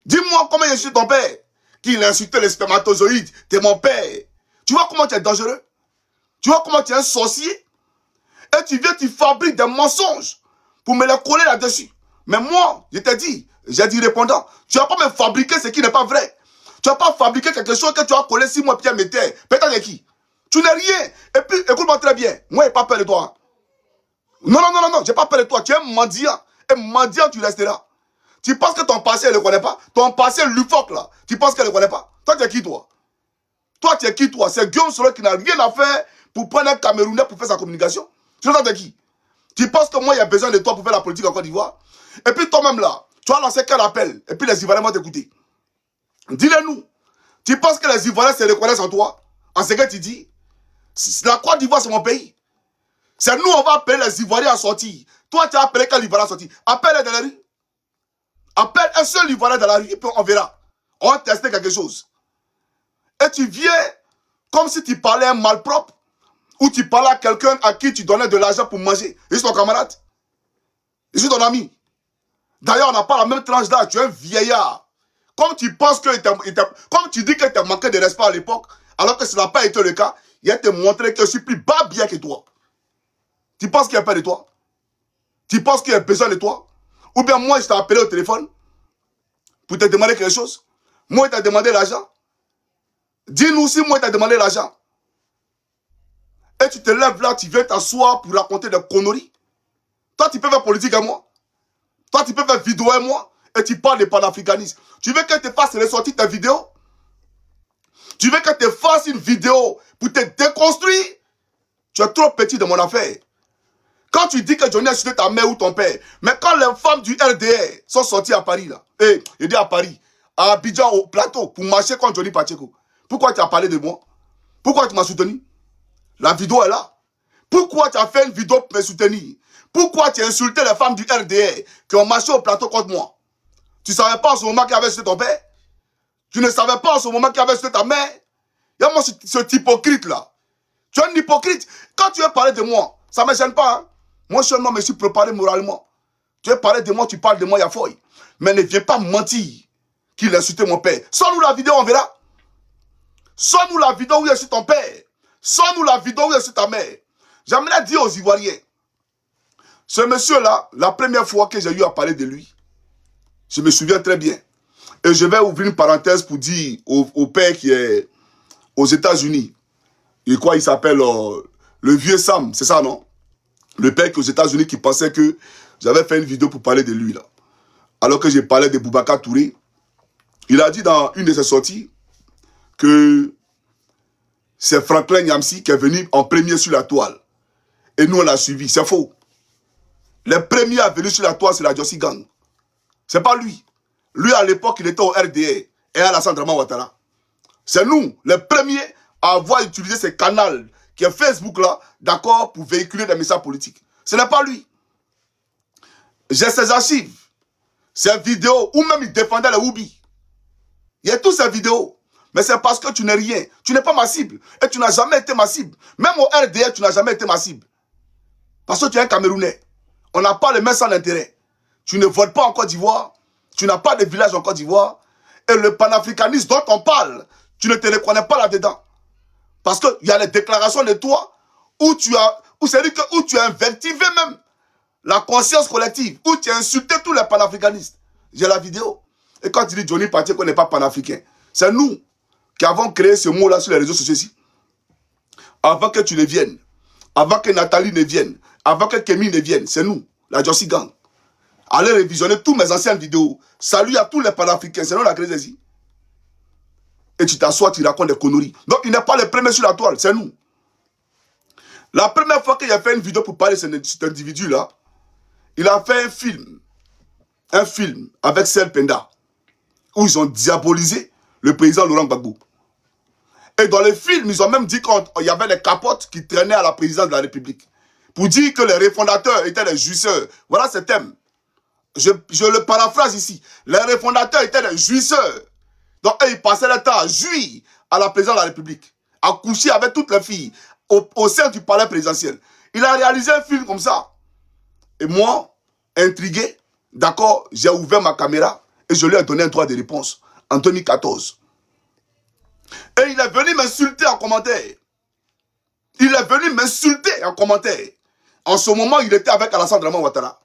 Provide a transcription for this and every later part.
Dis-moi comment je suis ton père. Qu'il a insulté les spermatozoïdes. T'es mon père. Tu vois comment tu es dangereux? Tu vois comment tu es un sorcier? Et tu viens, tu fabriques des mensonges pour me les coller là-dessus. Mais moi, je t'ai dit, j'ai dit répondant, tu vas pas me fabriquer ce qui n'est pas vrai. Tu vas pas fabriquer quelque chose que tu as collé 6 mois Pierre Métais. Pétain de qui? Tu n'es rien. Et puis, écoute-moi très bien. Moi, je n'ai pas peur de toi. Non, non, non, non, non, j'ai pas peur de toi. Tu es un mendiant. Et mendiant, tu resteras. Tu penses que ton passé, elle ne le connaît pas? Ton passé, Lufoc, là, tu penses qu'elle ne le connaît pas? Toi, tu es qui, toi? Toi, tu es qui, toi? C'est Guillaume Soro qui n'a rien à faire pour prendre un Camerounais pour faire sa communication. Tu sais, toi, tu es qui? Tu penses que moi, il y a besoin de toi pour faire la politique en Côte d'Ivoire? Et puis, toi-même, là, tu as lancé quel appel? Et puis, les Ivoiriens vont t'écouter. Dis-le-nous. Tu penses que les Ivoiriens se reconnaissent en toi? En ce que tu dis? La Côte d'Ivoire, c'est mon pays. C'est nous, on va appeler les Ivoiriens à sortir. Toi, tu as appelé quel Ivoirien à sortir? Appelle-les dans la rue. Appelle un seul Ivoirien dans la rue, et puis on verra. On va tester quelque chose. Et tu viens comme si tu parlais un malpropre, ou tu parlais à quelqu'un à qui tu donnais de l'argent pour manger. Je suis ton camarade. Je suis ton ami. D'ailleurs, on n'a pas la même tranche d'âge. Tu es un vieillard. Comme tu penses que comme tu dis que tu as manqué de respect à l'époque, alors que ce n'a pas été le cas, il a te montré que je suis plus bas bien que toi. Tu penses qu'il y a peur de toi? Tu penses qu'il y a besoin de toi? Ou bien moi, je t'ai appelé au téléphone pour te demander quelque chose? Moi, je t'ai demandé l'argent. Dis-nous si moi, je t'ai demandé l'argent. Et tu te lèves là, tu viens t'asseoir pour raconter des conneries. Toi, tu peux faire politique à moi. Toi, tu peux faire vidéo à moi. Et tu parles de panafricanisme. Tu veux que je te fasse ressortir ta vidéo? Tu veux que je te fasse une vidéo pour te déconstruire? Tu es trop petit de mon affaire. Quand tu dis que Johnny a insulté ta mère ou ton père, mais quand les femmes du RDR sont sorties à Paris, là, je dis à Paris, à Abidjan, au plateau, pour marcher contre Johnny Pacheco, pourquoi tu as parlé de moi? Pourquoi tu m'as soutenu? La vidéo est là. Pourquoi tu as fait une vidéo pour me soutenir? Pourquoi tu as insulté les femmes du RDR qui ont marché au plateau contre moi? Tu ne savais pas en ce moment qu'il avait insulté ton père? Tu ne savais pas en ce moment qu'il avait insulté ta mère? Il y a moi cet hypocrite-là. Tu es un hypocrite. Quand tu veux parler de moi, ça ne me gêne pas. Hein? Moi, seulement, je me suis préparé moralement. Tu veux parler de moi, tu parles de moi, il y a folie. Mais ne viens pas mentir qu'il a insulté mon père. Sors-nous la vidéo, on verra. Sors-nous la vidéo où il insulte ton père. Sors-nous la vidéo où il insulte ta mère. J'aimerais dire aux Ivoiriens, ce monsieur-là, la première fois que j'ai eu à parler de lui, je me souviens très bien. Et je vais ouvrir une parenthèse pour dire au père qui est aux États-Unis, et quoi il s'appelle le vieux Sam, c'est ça, non? Le père qui est aux États-Unis qui pensait que j'avais fait une vidéo pour parler de lui, là. Alors que j'ai parlé de Boubacar Touré. Il a dit dans une de ses sorties que c'est Franklin Nyamsi qui est venu en premier sur la toile. Et nous, on l'a suivi. C'est faux. Les premiers à venir sur la toile, c'est la Jossi Gang. C'est pas lui. Lui, à l'époque, il était au RDA et à la Draman Ouattara. C'est nous, les premiers à avoir utilisé ce canal qui est Facebook là, d'accord, pour véhiculer des messages politiques. Ce n'est pas lui. J'ai ses archives, ses vidéos, ou même il défendait les Oubi. Il y a toutes ces vidéos. Mais c'est parce que tu n'es rien. Tu n'es pas ma cible. Et tu n'as jamais été ma cible. Même au RDA, tu n'as jamais été ma cible. Parce que tu es un Camerounais. On n'a pas les mains sans intérêt. Tu ne votes pas en Côte d'Ivoire. Tu n'as pas de village en Côte d'Ivoire. Et le panafricanisme dont on parle, tu ne te reconnais pas là-dedans. Parce qu'il y a les déclarations de toi où tu as invectivé même la conscience collective, où tu as insulté tous les panafricanistes. J'ai la vidéo. Et quand tu dis Johnny Pacheco n'est pas panafricain, c'est nous qui avons créé ce mot-là sur les réseaux sociaux ici. Avant que tu ne viennes, avant que Nathalie ne vienne, avant que Kémy ne vienne, c'est nous, la Jossi Gang. Allez révisionner toutes mes anciennes vidéos. Salut à tous les panafricains, c'est nous la créé ici. Et tu t'assois, tu racontes des conneries. Donc il n'est pas le premier sur la toile, c'est nous. La première fois qu'il a fait une vidéo pour parler de cet individu-là, il a fait un film avec Sel Penda, où ils ont diabolisé le président Laurent Gbagbo. Et dans le film, ils ont même dit qu'il y avait les capotes qui traînaient à la présidence de la République. Pour dire que les refondateurs étaient les jouisseurs. Voilà ce thème. Je le paraphrase ici. Les refondateurs étaient les jouisseurs. Donc, ils passaient le temps à jouir à la présidence de la République, à coucher avec toutes les filles au sein du palais présidentiel. Il a réalisé un film comme ça. Et moi, intrigué, d'accord, j'ai ouvert ma caméra Et je lui ai donné un droit de réponse en 2014. Et il est venu m'insulter en commentaire. Il est venu m'insulter en commentaire. En ce moment, il était avec Alassane Draman Ouattara.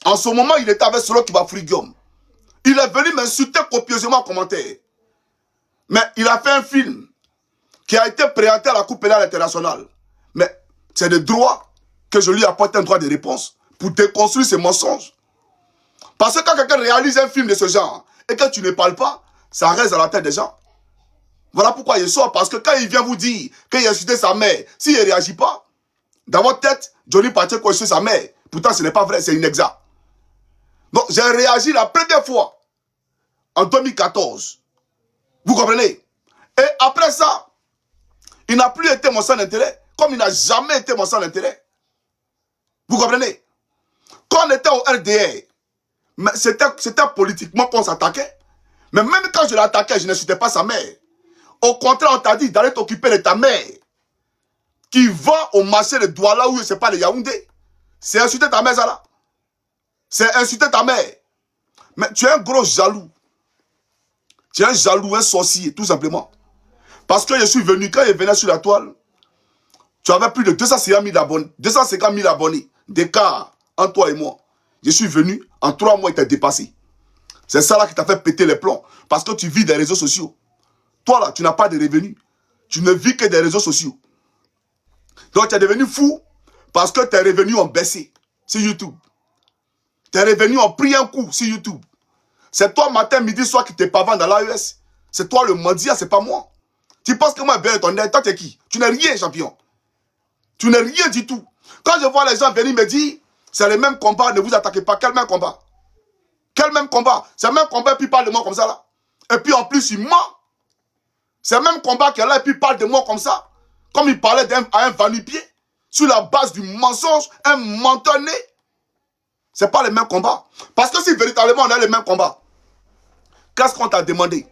En ce moment, il était avec Solo Kibafri Guillaume. Il est venu m'insulter copieusement en commentaire. Mais il a fait un film qui a été présenté à la Cour pénale internationale. Mais c'est de droit que je lui apporte un droit de réponse pour déconstruire ses mensonges. Parce que quand quelqu'un réalise un film de ce genre et que tu ne parles pas, ça reste dans la tête des gens. Voilà pourquoi il sort. Parce que quand il vient vous dire qu'il a insulté sa mère, s'il ne réagit pas, dans votre tête, Johnny Pacheco a insulté sa mère. Pourtant, ce n'est pas vrai, c'est inexact. Donc, j'ai réagi la première fois en 2014. Vous comprenez? Et après ça, il n'a plus été mon centre d'intérêt, comme il n'a jamais été mon centre d'intérêt. Vous comprenez? Quand on était au RDR, c'était politiquement qu'on s'attaquait. Mais même quand je l'attaquais, je n'insultais pas sa mère. Au contraire, on t'a dit d'aller t'occuper de ta mère, qui va au marché de Douala ou je ne sais pas, de Yaoundé. C'est insulter ta mère, ça là. C'est insulter ta mère. Mais tu es un gros jaloux. Tu es un jaloux, un sorcier, tout simplement. Parce que je suis venu, quand il venait sur la toile, tu avais plus de 250 000 abonnés d'écart entre toi et moi. Je suis venu, en 3 mois, il t'a dépassé. C'est ça là qui t'a fait péter les plombs. Parce que tu vis des réseaux sociaux. Toi là, tu n'as pas de revenus. Tu ne vis que des réseaux sociaux. Donc tu es devenu fou parce que tes revenus ont baissé sur YouTube. Tes revenus ont pris un coup sur YouTube. C'est toi matin, midi, soir qui te pavane dans l'AES. C'est toi le mendiant, c'est pas moi. Tu penses que moi, bien ton aide, toi t'es qui? Tu n'es rien, champion. Tu n'es rien du tout. Quand je vois les gens venir me dire, c'est le même combat, ne vous attaquez pas. Quel même combat? Quel même combat? C'est le même combat et puis il parle de moi comme ça là. Et puis en plus, il ment. C'est le même combat qu'il est là et puis il parle de moi comme ça. Comme il parlait à un va-nu-pied. Sur la base du mensonge, un mentonné. Ce n'est pas le même combat. Parce que si véritablement on a le même combat, qu'est-ce qu'on t'a demandé?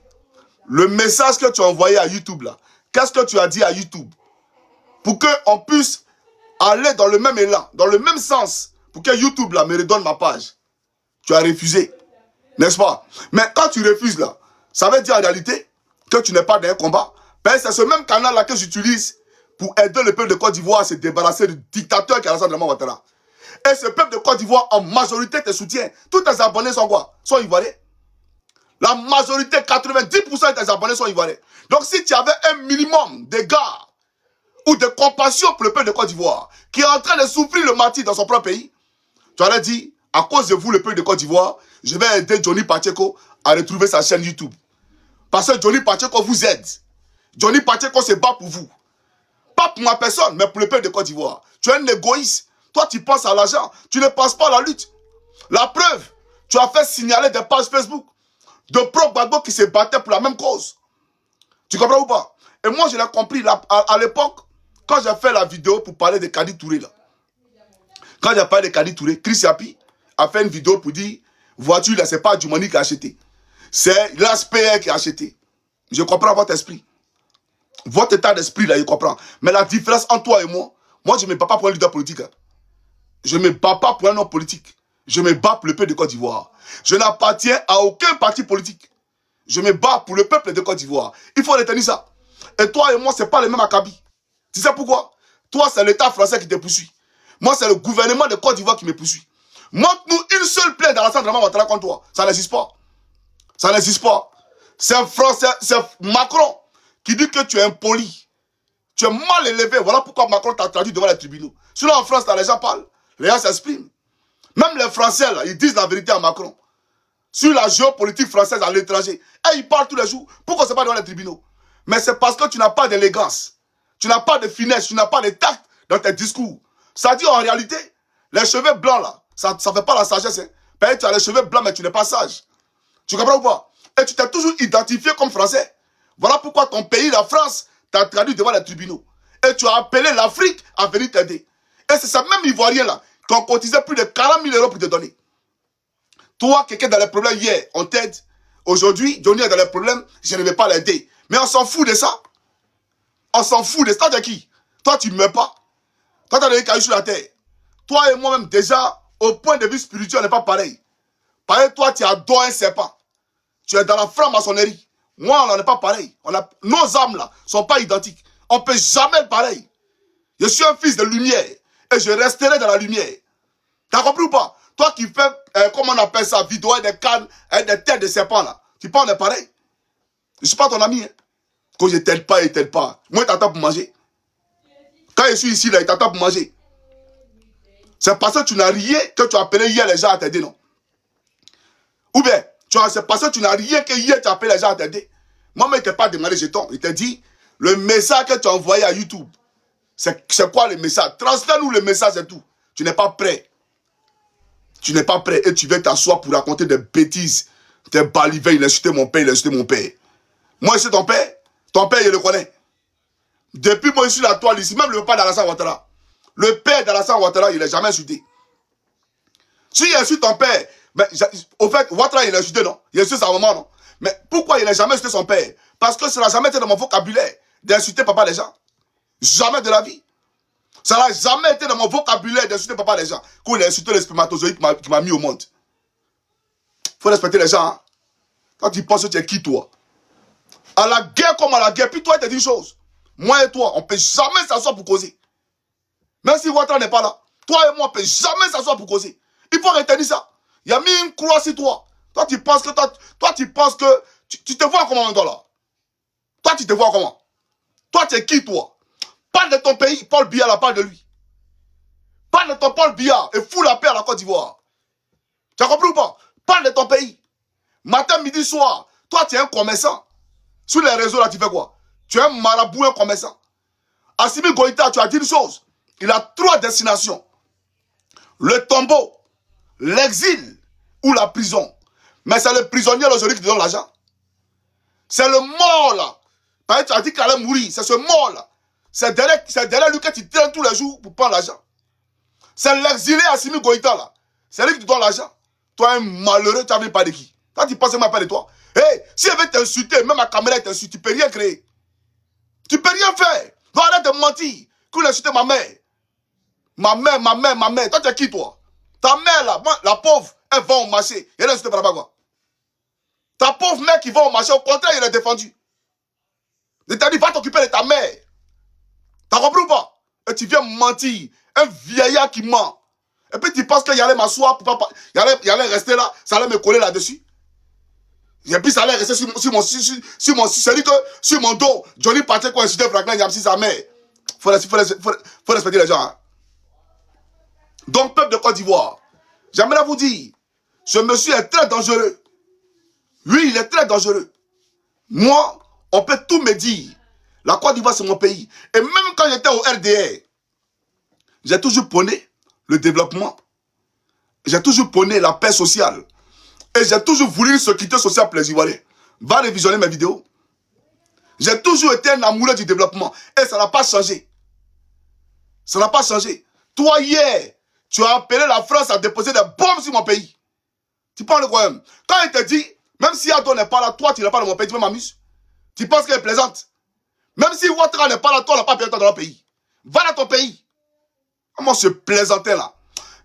Le message que tu as envoyé à YouTube là, qu'est-ce que tu as dit à YouTube? Pour qu'on puisse aller dans le même élan, dans le même sens, pour que YouTube là me redonne ma page. Tu as refusé, n'est-ce pas? Mais quand tu refuses là, ça veut dire en réalité que tu n'es pas dans un combat. C'est ce même canal là que j'utilise pour aider le peuple de Côte d'Ivoire à se débarrasser du dictateur qui est Alassane Draman Ouattara. Et ce peuple de Côte d'Ivoire, en majorité, te soutient. Tous tes abonnés sont quoi? Sont ivoiriens. La majorité, 90% de tes abonnés sont ivoiriens. Donc si tu avais un minimum d'égard ou de compassion pour le peuple de Côte d'Ivoire, qui est en train de souffrir le martyre dans son propre pays, tu aurais dit, à cause de vous, le peuple de Côte d'Ivoire, je vais aider Johnny Pacheco à retrouver sa chaîne YouTube. Parce que Johnny Pacheco vous aide. Johnny Pacheco se bat pour vous. Pas pour ma personne, mais pour le peuple de Côte d'Ivoire. Tu es un égoïste. Toi, tu penses à l'argent. Tu ne penses pas à la lutte. La preuve, tu as fait signaler des pages Facebook de pro-Gbagbo qui se battaient pour la même cause. Tu comprends ou pas? Et moi, je l'ai compris à l'époque, quand j'ai fait la vidéo pour parler de Kadi Touré, là. Quand j'ai parlé de Kadi Touré, Chris Yapi a fait une vidéo pour dire, voiture, là, c'est pas Djoumani qui a acheté. C'est l'ASPR qui a acheté. Je comprends votre esprit. Votre état d'esprit, là, je comprends. Mais la différence entre toi et moi je ne me bats pas pour un leader politique. Hein. Je ne me bats pas pour un homme politique. Je me bats pour le peuple de Côte d'Ivoire. Je n'appartiens à aucun parti politique. Je me bats pour le peuple de Côte d'Ivoire. Il faut retenir ça. Et toi et moi, ce n'est pas le même acabit. Tu sais pourquoi? Toi, c'est l'État français qui te poursuit. Moi, c'est le gouvernement de Côte d'Ivoire qui me poursuit. Montre-nous une seule plainte d'Alassane Draman Ouattara contre toi. Ça n'existe pas. Ça n'existe pas. C'est Macron qui dit que tu es impoli. Tu es mal élevé. Voilà pourquoi Macron t'a traduit devant les tribunaux. Sinon, en France, les gens parlent. Les gens s'expriment. Même les Français, là, ils disent la vérité à Macron. Sur la géopolitique française à l'étranger. Et ils parlent tous les jours. Pourquoi c'est pas devant les tribunaux? Mais c'est parce que tu n'as pas d'élégance. Tu n'as pas de finesse. Tu n'as pas de tact dans tes discours. Ça dit en réalité, les cheveux blancs, là, ça ne fait pas la sagesse. Hein. Peut-être tu as les cheveux blancs, mais tu n'es pas sage. Tu comprends ou pas? Et tu t'es toujours identifié comme français. Voilà pourquoi ton pays, la France, t'a traduit devant les tribunaux. Et tu as appelé l'Afrique à venir t'aider. Et c'est ça même Ivoirien-là qui ont cotisé plus de 40 000 € pour te donner. Toi, quelqu'un dans les problèmes hier, on t'aide. Aujourd'hui, Johnny est dans les problèmes, je ne vais pas l'aider. Mais on s'en fout de ça. On s'en fout de ça. De qui? Toi, tu ne meurs pas. Toi, tu as des cailloux sur la terre. Toi et moi-même, déjà, au point de vue spirituel, on n'est pas pareil. Parce que toi, tu adores un serpent. Tu es dans la franc-maçonnerie. Moi, on n'est pas pareil. Nos âmes, là, ne sont pas identiques. On ne peut jamais être pareil. Je suis un fils de lumière. Et je resterai dans la lumière. Tu as compris ou pas? Toi qui fais, comment on appelle ça, vidéo et des cannes, et des têtes de serpents, là. Tu penses qu'on est pareil? Je ne suis pas ton ami. Hein. Quand je t'aide pas, il t'aide pas. Moi, il t'attend pour manger. Quand je suis ici, là, il t'attend pour manger. C'est parce que tu n'as rien que tu as appelé hier les gens à t'aider, non? Ou bien, c'est parce que tu n'as rien que hier tu as appelé les gens à t'aider. Moi, il ne t'a pas demandé jeton. Il t'a dit, le message que tu as envoyé à YouTube, c'est quoi le message? Transfère-nous le message, c'est tout. Tu n'es pas prêt. Tu n'es pas prêt et tu viens t'asseoir pour raconter des bêtises. T'es balivé, il a insulté mon père, il a insulté mon père. Moi, je suis ton père. Ton père, je le connais. Depuis moi, je suis la toile ici, même le père d'Alassane Ouattara. Le père d'Alassane Ouattara, il n'a jamais insulté. Si il insulte ton père, mais, au fait, Ouattara, il a insulté, non? Il a insulté sa maman, non? Mais pourquoi il n'a jamais insulté son père? Parce que ça n'a jamais été dans mon vocabulaire d'insulter papa les gens. Jamais de la vie. Ça n'a jamais été dans mon vocabulaire d'insulter papa les gens. Quand il a insulté les spermatozoïdes qui m'a mis au monde. Il faut respecter les gens. Hein? Quand tu penses que tu es qui, toi? À la guerre comme à la guerre, puis toi, il te dit une chose. Moi et toi, on ne peut jamais s'asseoir pour causer. Même si Ouattara n'est pas là, toi et moi, on ne peut jamais s'asseoir pour causer. Il faut retenir ça. Il y a mis une croix sur toi. Toi, tu penses que tu te vois comment, toi, là? Toi, tu te vois comment? Toi, tu es qui, toi? Parle de ton pays, Paul Biya, là, parle de lui. Parle de ton Paul Biya et fous la paix à la Côte d'Ivoire. Tu as compris ou pas? Parle de ton pays. Matin, midi, soir, toi, tu es un commerçant. Sur les réseaux, là, tu fais quoi? Tu es un marabout, un commerçant. Assimi Goïta, tu as dit une chose. Il a 3 destinations. Le tombeau, l'exil ou la prison. Mais c'est le prisonnier aujourd'hui qui te donne l'argent. C'est le mort, là. Parce que tu as dit qu'il allait mourir. C'est ce mort-là. C'est derrière lui que tu traînes tous les jours pour prendre l'argent. C'est l'exilé Assimi Goïta, là. C'est lui qui te donne l'argent. Toi, un malheureux, tu as vu pas de qui? Toi, tu penses même pas de toi. Hey, si elle veut t'insulter, même ma caméra t'insulte, tu peux rien créer. Tu peux rien faire. Donc arrête de mentir. Qu'on a insulté ma mère. Ma mère. Toi, tu es qui, toi? Ta mère, là, moi, la pauvre, elle va au marché. Elle a insulté par là-bas, quoi. Ta pauvre mère qui va au marché, au contraire, il est défendu. Il t'a dit, va t'occuper de ta mère. T'as compris ou pas? Et tu viens mentir. Un vieillard qui ment. Et puis tu penses qu'il allait m'asseoir, il allait rester là, ça allait me coller là-dessus. Et puis ça allait rester sur mon dos. Johnny Patrick a insulté Franklin Yamsi, sa mère. Faut respecter les gens. Hein. Donc, peuple de Côte d'Ivoire, j'aimerais vous dire, ce monsieur est très dangereux. Oui, il est très dangereux. Moi, on peut tout me dire. La Côte d'Ivoire, c'est mon pays. Et même quand j'étais au RDR, j'ai toujours prôné le développement. J'ai toujours prôné la paix sociale. Et j'ai toujours voulu une sécurité sociale pour les Ivoiriens. Va révisionner mes vidéos. J'ai toujours été un amoureux du développement. Et ça n'a pas changé. Ça n'a pas changé. Toi, hier, tu as appelé la France à déposer des bombes sur mon pays. Tu parles de quoi même? Quand il te dit, même si Ado n'est pas là, toi, tu n'es pas dans mon pays, tu m'amuses. Tu penses qu'elle est plaisante. Même si Ouattara n'est pas là, toi, on n'a pas besoin dans le pays. Va dans ton pays. Comment se plaisanter là?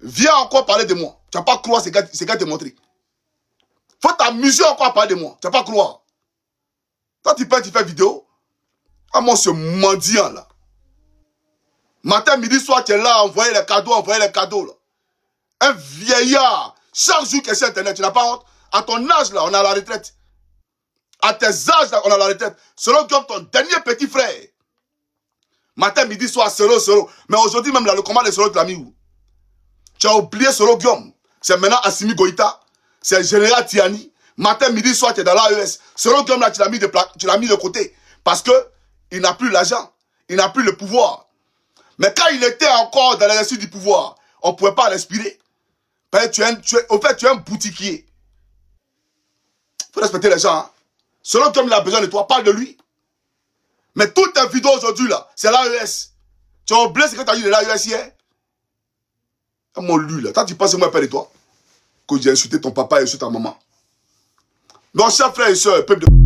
Viens encore parler de moi. Tu n'as pas croire ce qu'elle t'a montré. Faut t'amuser encore à parler de moi. Tu n'as pas croire. Toi, tu fais vidéo. Comment ce mendiant là? Matin, midi, soir, tu es là, envoyer les cadeaux là. Un vieillard. Chaque jour que c'est internet, tu n'as pas honte. À ton âge là, on a la retraite. À tes âges là, on a la retraite. Selon comme ton dernier petit frère. Matin, midi, soir, Sero. Mais aujourd'hui même là, le combat de Sero, tu l'as mis où? Tu as oublié Sero Guillaume. C'est maintenant Assimi Goïta. C'est Général Tiani. Matin, midi, soir, tu es dans l'AES. Sero Guillaume là, tu l'as mis de côté. Parce que il n'a plus l'argent. Il n'a plus le pouvoir. Mais quand il était encore dans l'exercice du pouvoir, on ne pouvait pas respirer. Au fait, tu es un boutiquier. Il faut respecter les gens. Hein. Selon comme il a besoin de toi, parle de lui. Mais toutes tes vidéos aujourd'hui, là, c'est l'AES. Tu as oublié ce que tu as dit de l'AES hier? Mon lui, là. Quand tu penses que moi, père de toi, que j'ai insulté ton papa et insulté ta maman. Donc, chers frères et sœurs, peuple de...